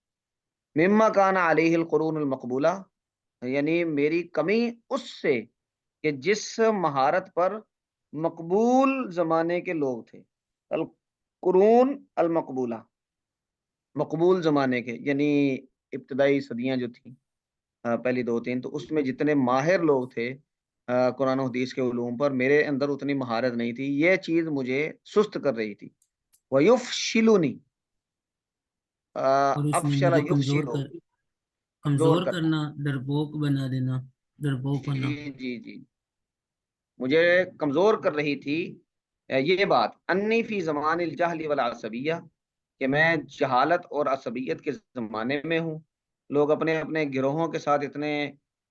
مما کان علیہ القرون المقبولہ، یعنی میری کمی اس سے کہ جس مہارت پر مقبول زمانے کے لوگ تھے. القرون المقبولہ، مقبول زمانے کے، یعنی ابتدائی صدیاں جو تھیں، پہلی دو تین، تو اس میں جتنے ماہر لوگ تھے قرآن و حدیث کے علوم پر، میرے اندر اتنی مہارت نہیں تھی. یہ چیز مجھے سست کر رہی تھی. وَيُفْشِلُنِي، اور اس نے افشل مجھے کمزور یفشل، کر کمزور کرنا، ڈرپوک بنا دینا، ڈرپوک ہونا. جی مجھے کمزور کر رہی تھی یہ بات، انی فی زمان الجہل والعصبیہ، کہ میں جہالت اور عصبیت کے زمانے میں ہوں. لوگ اپنے اپنے گروہوں کے ساتھ اتنے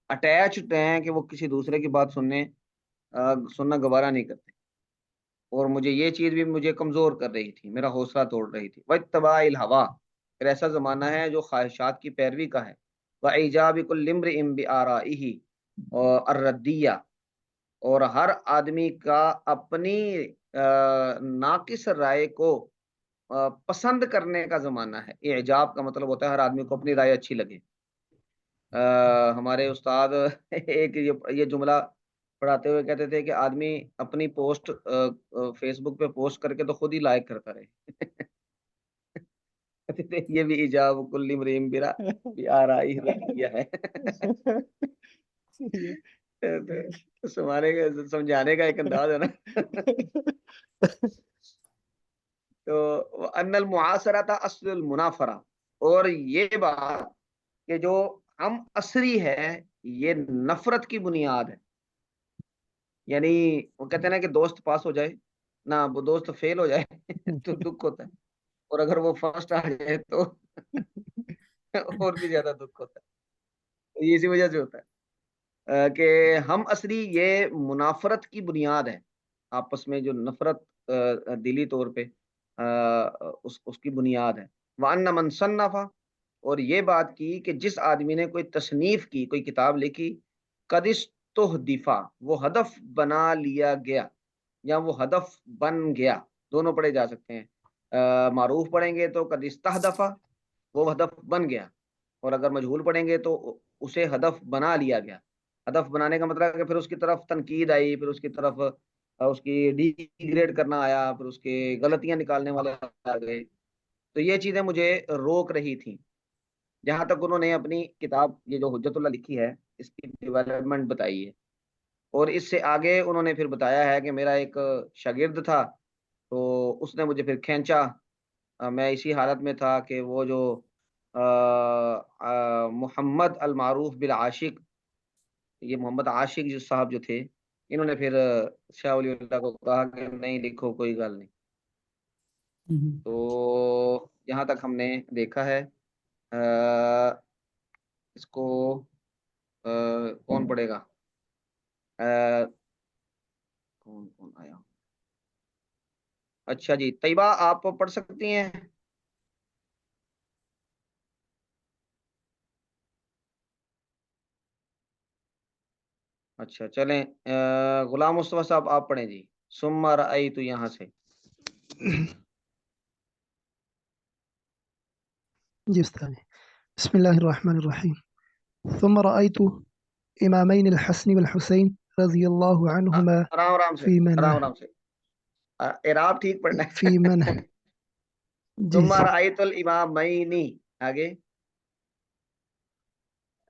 اٹیچڈ ہیں کہ وہ کسی دوسرے کی بات سننا گوارا نہیں کرتے. اور مجھے یہ چیز بھی مجھے کمزور کر رہی تھی، میرا حوصلہ توڑ رہی تھی. واتباع الہوا، پھر ایسا زمانہ ہے جو خواہشات کی پیروی کا ہے. وایجاب کل امرئ بآرائہ الردیہ، اور ہر آدمی کا اپنی ناقص رائے کو پسند کرنے کا زمانہ ہے. اعجاب کا مطلب ہوتا ہے ہر آدمی کو اپنی رائے اچھی لگے. ہمارے استاد ایک یہ جملہ پڑھاتے ہوئے کہتے تھے کہ آدمی اپنی پوسٹ فیس بک پہ پوسٹ کر کے تو خود ہی لائک کرتا رہے. کہتے تھے یہ بھی ایجاب کل امرئ بآرائہ الردیہ ہے. سمجھانے کا ایک انداز ہے نا. تو ان المعاصرہ تھا اصل المنافرہ، اور یہ بات کہ جو ہم عصری ہے یہ نفرت کی بنیاد ہے. یعنی وہ کہتے ہیں نا کہ دوست پاس ہو جائے نہ، وہ دوست فیل ہو جائے تو دکھ ہوتا ہے، اور اگر وہ فرسٹ آ جائے تو اور بھی زیادہ دکھ ہوتا ہے. یہ اسی وجہ سے ہوتا ہے کہ ہم عصری یہ منافرت کی بنیاد ہے. آپس میں جو نفرت دلی طور پہ اس کی بنیاد ہے. وَأَنَّ مَنْ صَنَّفَ، اور یہ بات کی کہ جس آدمی نے کوئی تصنیف کی، کوئی کتاب لکھی، قَدْ اسْتُهْدِفَ، وہ ہدف بنا لیا گیا، یا وہ ہدف بن گیا. دونوں پڑھے جا سکتے ہیں. معروف پڑھیں گے تو قَدْ اسْتَهْدَفَ، وہ ہدف بن گیا، اور اگر مجہول پڑھیں گے تو اسے ہدف بنا لیا گیا. ہدف بنانے کا مطلب ہے کہ پھر اس کی طرف تنقید آئی، پھر اس کی طرف اس کی ڈیگریڈ کرنا آیا، پھر اس کے غلطیاں نکالنے والے آ گئے. تو یہ چیزیں مجھے روک رہی تھیں. جہاں تک انہوں نے اپنی کتاب یہ جو حجت اللہ لکھی ہے اس کی ڈیولپمنٹ بتائی ہے، اور اس سے آگے انہوں نے پھر بتایا ہے کہ میرا ایک شاگرد تھا تو اس نے مجھے پھر کھینچا. میں اسی حالت میں تھا کہ وہ جو محمد المعروف بالعاشق، یہ محمد عاشق جو صاحب جو تھے، انہوں نے پھر شاہ ولی اللہ کو کہا کہ نہیں لکھو، کوئی گل نہیں. تو یہاں تک ہم نے دیکھا ہے. اس کو کون پڑھے گا؟ کون آیا؟ اچھا جی، طیبہ آپ پڑھ سکتی ہیں. اچھا چلیں، غلام مصطفیٰ صاحب آپ پڑھیں جی. ثم رأیت، یہاں سے. جی استاذ. بسم الله الرحمن الرحيم. ثم رأيت إمامين الحسن والحسين رضي الله عنهما آرام آرام سے، في آرام منه آرام سے، اعراب ٹھیک پڑھنا ہے. في منه. ثم رأیت الامامین، آگے.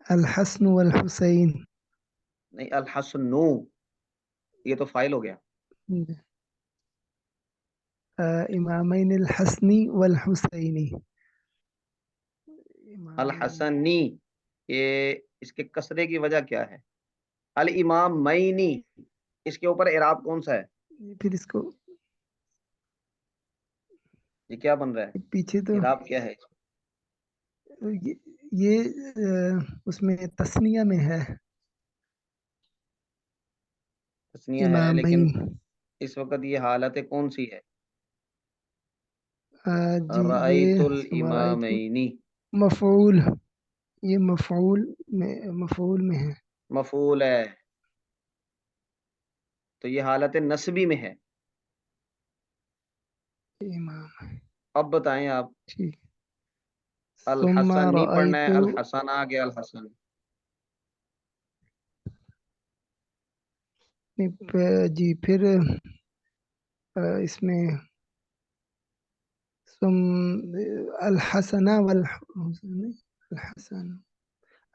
الحسن والحسين. نہیں، الحسن، یہ تو فائل ہو گیا. إمامين الحسن والحسين. الحسنی، یہ اس کے کسرے کی وجہ کیا ہے؟ الامامین، اس کے اوپر اعراب کون سا ہے؟ پھر اس کو یہ کیا بن رہا ہے؟ پیچھے تو اعراب کیا ہے؟ یہ اس میں تسنیہ میں ہے تسنیہ ہے، لیکن امامین. اس وقت یہ حالت کون سی ہے؟ جی رأیت یہ الامامین، مفعول، یہ مفعول میں ہے. مفعول ہے، تو یہ حالت نسبی میں ہے. امام. اب بتائیں آپ. ٹھیک. ثم الحسنی پڑھنا ہے، رأيت. الحسن آگے، الحسن. جی پھر اس میں الحسن والحسن،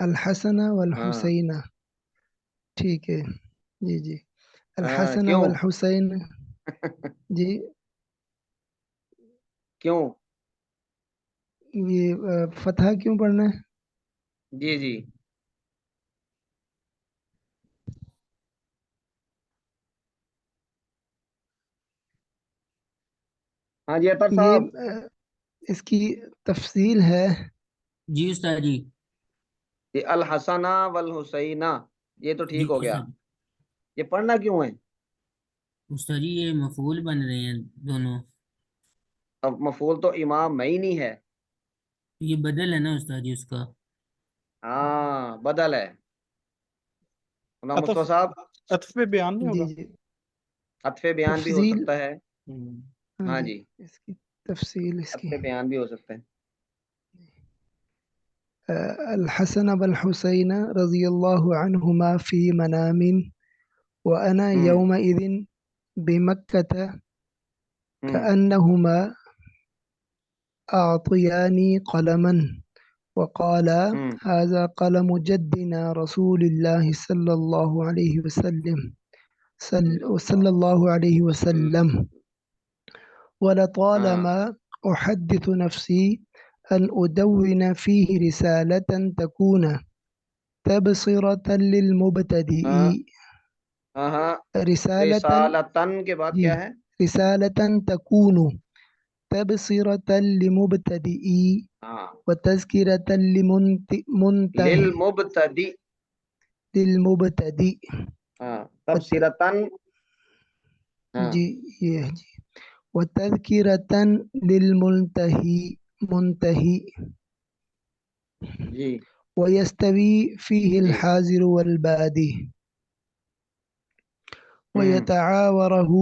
الحسن ہاں والحسین. ٹھیک ہے جی جی. الحسن کیوں؟ والحسین. جی کیوں؟ یہ فتح کیوں پڑھنا ہے؟ جی جی ہاں جی اطہر یہ صاحب. اس کی تفصیل ہے. جی استاد جی. یہ الحسنہ والحسینہ، یہ تو جی ٹھیک ہو گیا. استاد یہ پڑھنا کیوں ہے؟ استاد جی یہ مفعول بن رہے ہیں دونوں. اب مفعول تو امام معینی ہے. یہ بدل ہے نا استاد جی اس کا. ہاں بدل ہے. غلام عطف مصطفیٰ صاحب، عطف پہ بیان نہیں جی ہوگا. جی عطف بیان بھی ہو تفصیل. سکتا ہے. ہم، ہاں ہاں جی جی، اس کی تفصیل اس کی. عطف بیان بھی ہو سکتا ہے. الحسن والحسين رضي الله عنهما في منام وأنا ہوں يومئذ بمكة ہوں كأنهما أعطياني قلما وقالا ہوں هذا قلم جدنا رسول الله صلى الله عليه وسلم صلى الله عليه وسلم ہاں ولطالما أحدث نفسي أن أدون فيه رسالة تكون تبصرة للمبتدئ. ہاں ہاں ہاں. رسالة رسالتن کے بعد جی کیا ہے؟ رسالة تكون تبصرة لمبتدئ ہاں وتذكرة للمبتدی. للمبتدئ. ہاں تبصرتن. ہاں جی یہ ہے جی. وتذكرة للمنتهي جی ويستوي فيه جی الحاضر والبادي ہوں ويتعاوره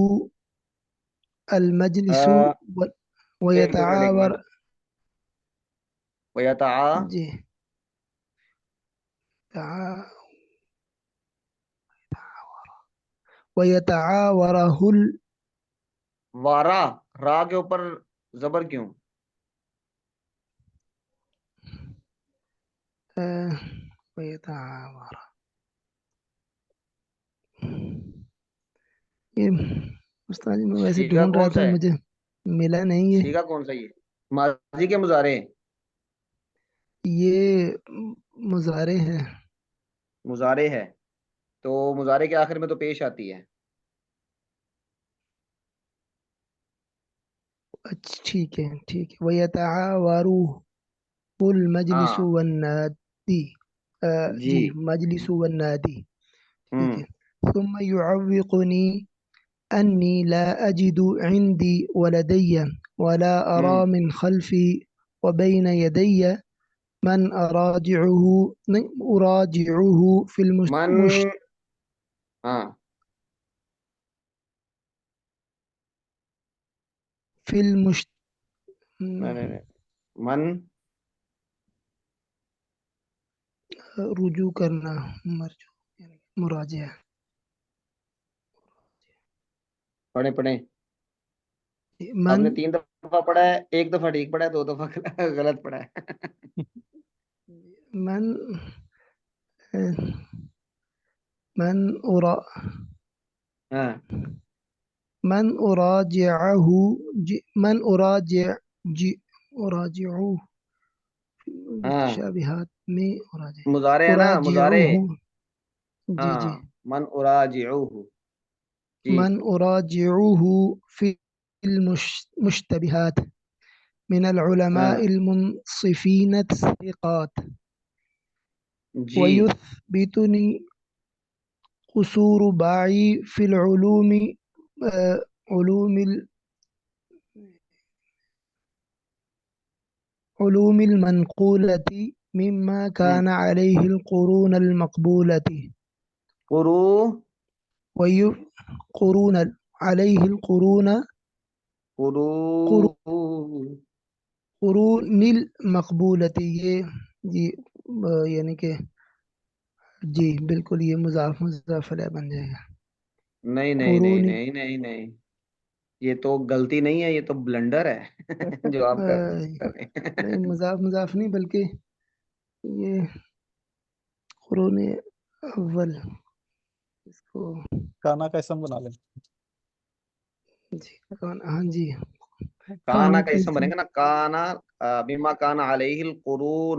المجلس ایک دو منٹ ایک ويتعاور. منٹ. ویتعا جی تع- ويتعاوره وارا، را کے اوپر زبر کیوں؟ ويتعاور. یہ استاد جی میں ویسے سیگا ڈھونڈ رہا کون تھا سا ہے؟ مجھے ملا نہیں ہے. سیگا کون سا یہ؟ ماضی کے مضارع؟ یہ مضارع ہے. مضارع ہے تو مضارع کے آخر میں تو پیش آتی ہے. اچھا ٹھیک ہے ٹھیک ہے. ويتعاوره المجلس ہاں والنادي. جی جی مجلس والنادي ٹھیک ہوں ہے. ثم يعوقني أني لا أجد عندي ولدي ولا ہوں أرى من خلفي وبين يدي من أراجعه في من ہاں في المشت نہیں نہیں نہیں. من رجوع کرنا مرجو یعنی مراجعہ. پڑھیں پڑھیں. آپ من نے 3 دفعہ پڑھا ہے، ایک دفعہ ٹھیک پڑھا ہے، 2 دفعہ غلط پڑھا ہے. من من أرى ہاں من أراجعه من أراجعه ہاں متشابهات میں مضارع ہے نا، مضارع. أراجعه. جی ہاں جی. من اراجعوہ. جی من أراجعه في المشتبهات من ہاں العلماء المنصفين الثقات جی ويثبتني قصور باعي في العلوم علوم علوم المنقولة مما ہوں. كان عليه القرون المقبولة. قرو قرون عليه القرون قرو قرون المقبولة. یہ جی یعنی کہ جی بالکل یہ مضاف مضاف الیہ بن جائے گا. نہیں نہیں نہیں قرون نہیں نہیں نہیں، یہ تو غلطی نہیں ہے، یہ تو بلنڈر ہے جو آپ کر رہے نہیں ہیں. مضاف مضاف نہیں بلکہ یہ قرون اول اس کو کانا کا اسم بنا لیں. جی ہاں جی کانا کان کا کا اسم اسم. بنے گا نا، کانا بما کانا علیہ القرون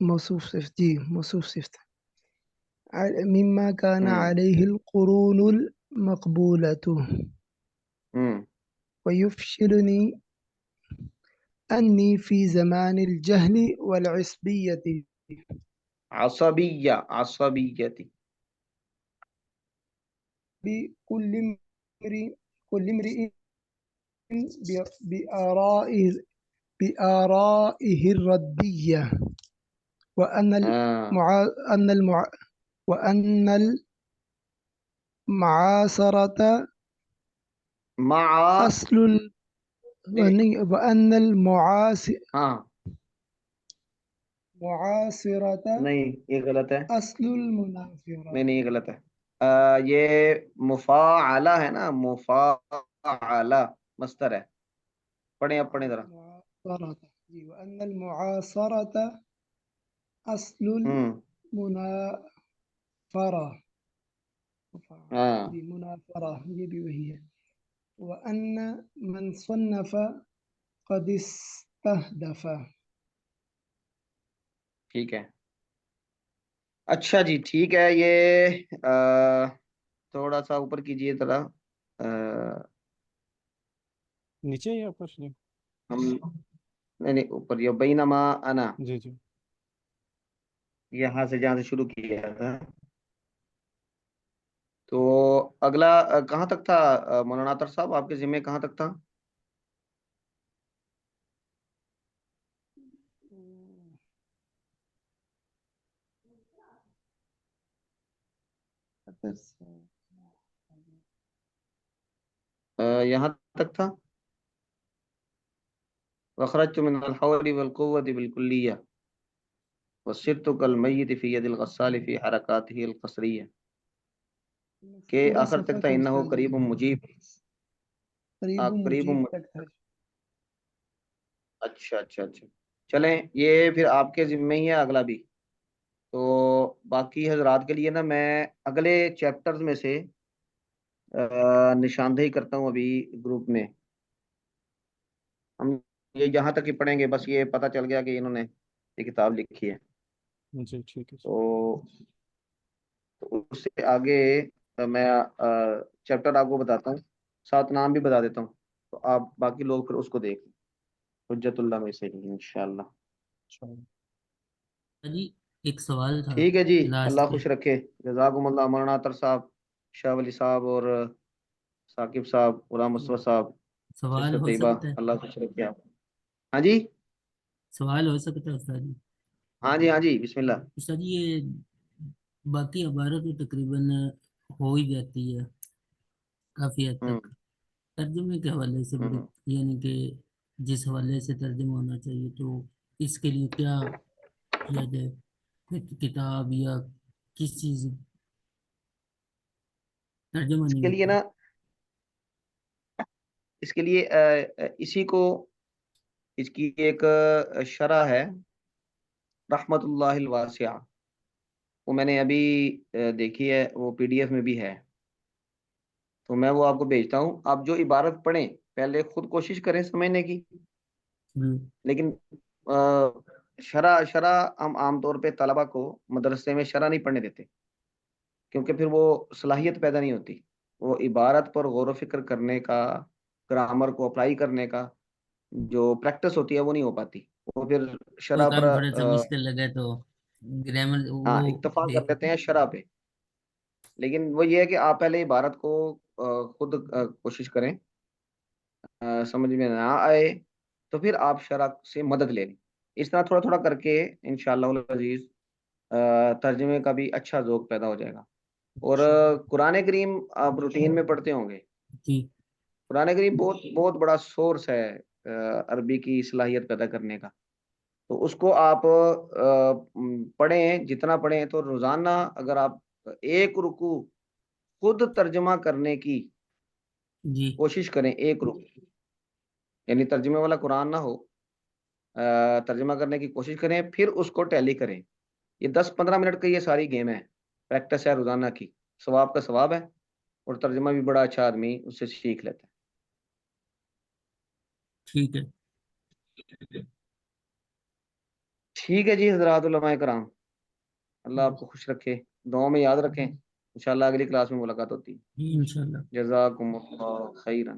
موصوف صفت جی موصوف صفت مما كان عليه القرون المقبولة ويفشلني أني في زمان الجهل والعصبية عصبیہ عصبیتی بكل امرئ كل امرئ بآرائه بآرائه الردية وأن أن وأن المعاصرة مع أصل وأن المعاصرة نہیں یہ غلط ہے، أصل المنافرة نہیں یہ غلط ہے، یہ مفاعلہ ہے نا، مفاعلہ مصدر ہے، پڑھیں اب پڑھیں ذرا۔ وأن المعاصرة أصل المنافرة منافرة یہ بھی وہی ہے وأن من صنف قد استهدف ٹھیک ہے، اچھا جی ٹھیک ہے، یہ تھوڑا سا اوپر کیجئے ذرا، نیچے یا اوپر؟ ہم نہیں اوپر، یہ بینما انا، جی جی یہاں سے جہاں سے شروع کیا تھا، تو اگلا کہاں تک تھا مولانا عطر صاحب، آپ کے ذمہ کہاں تک تھا؟ یہاں تک تھا، وخرجت من الحول والقوة بالكلية وصرت كالميت في يد الغسال في حركاته القصرية، کہ پورا آخر تک صفحہ تھا کیا انه استاد جی؟ قریب مجیب، قریب قریب مجیب تک تھا اچھا اچھا اچھا، چلیں یہ پھر آپ کے ذمہ ہی ہے اگلا بھی، تو باقی حضرات کے لیے نا میں اگلے چیپٹرز میں سے نشاندہی کرتا ہوں ابھی گروپ میں، ہم یہ یہاں تک ہی پڑھیں گے، بس یہ پتہ چل گیا کہ انہوں نے یہ کتاب لکھی ہے، جی ٹھیک ہے تو اس سے آگے میں چیپٹر آپ کو بتاتا ہوں، ساتھ نام بھی بتا دیتا ہوں، تو آپ باقی لوگ پھر اس کو دیکھ لیں، حجت اللہ میں سے ہی انشاءاللہ۔ جی ایک سوال تھا ٹھیک ہے جی، لاسٹ اللہ پہ، خوش رکھے، جزاکم اللہ مولانا عطر صاحب، شاہ ولی صاحب اور ثاقب صاحب، غلام مصطفیٰ صاحب، سوال سسٹر ہو طیبہ، سکتا ہے؟ اللہ خوش رکھے آپ۔ ہاں جی سوال ہو سکتا ہے استاد جی؟ ہاں جی ہاں جی بسم اللہ۔ استاد جی یہ باقی عبارت تو تقریباً ہو ہی جاتی ہے کافی حد ہوں تک، ترجمے کے حوالے سے بڑی، ہوں یعنی کہ جس حوالے سے ترجمہ ہونا چاہیے، تو اس کے لیے کیا کیا جائے؟ کوئی کتاب یا کس چیز ترجمہ اس نہیں کے لیے ہوتا؟ نا، اس کے لیے اسی کو، اس کی ایک شرح ہے رحمت اللہ الواسعہ، وہ میں نے ابھی دیکھی ہے، وہ پی ڈی ایف میں بھی ہے، تو میں وہ آپ کو بھیجتا ہوں، آپ جو عبارت پڑھیں پہلے خود کوشش کریں سمجھنے کی، لیکن شرح ہم عام طور پہ طلبہ کو مدرسے میں شرح نہیں پڑھنے دیتے، کیونکہ پھر وہ صلاحیت پیدا نہیں ہوتی، وہ عبارت پر غور و فکر کرنے کا، گرامر کو اپلائی کرنے کا جو پریکٹس ہوتی ہے وہ نہیں ہو پاتی، وہ پھر کوئی شرح پر کام تھوڑا سا مشکل لگا تو گرامر ہاں وہ اکتفا کر دیکھ، لیتے ہیں شرح پہ، لیکن وہ یہ ہے کہ آپ پہلے عبارت کو خود کوشش کریں، سمجھ میں نہ آئے تو پھر آپ شرح سے مدد لے لیں، اس طرح تھوڑا تھوڑا کر کے انشاءاللہ العزیز ترجمے کا بھی اچھا ذوق پیدا ہو جائے گا۔ اور قرآن کریم آپ روٹین میں پڑھتے ہوں گے، جی قرآن کریم بہت بہت بڑا سورس ہے عربی کی صلاحیت پیدا کرنے کا، تو اس کو آپ پڑھیں، جتنا پڑھیں تو روزانہ اگر آپ ایک رکوع خود ترجمہ کرنے کی جی کوشش کریں، ایک رکوع یعنی ترجمے والا قرآن نہ ہو، ترجمہ کرنے کی کوشش کریں، پھر اس کو ٹیلی کریں، یہ 10-15 منٹ کا یہ ساری گیم ہے، پریکٹس ہے روزانہ کی، ثواب کا ثواب ہے، اور ترجمہ بھی بڑا اچھا آدمی اس سے سیکھ لیتا ہے۔ ٹھیک ہے ٹھیک ہے جی حضرات علماء کرام، اللہ آپ کو خوش رکھے، دعاؤں میں یاد رکھیں، انشاءاللہ اگلی کلاس میں ملاقات ہوتی ہے۔ انشاءاللہ۔ جزاکم اللہ خیرا۔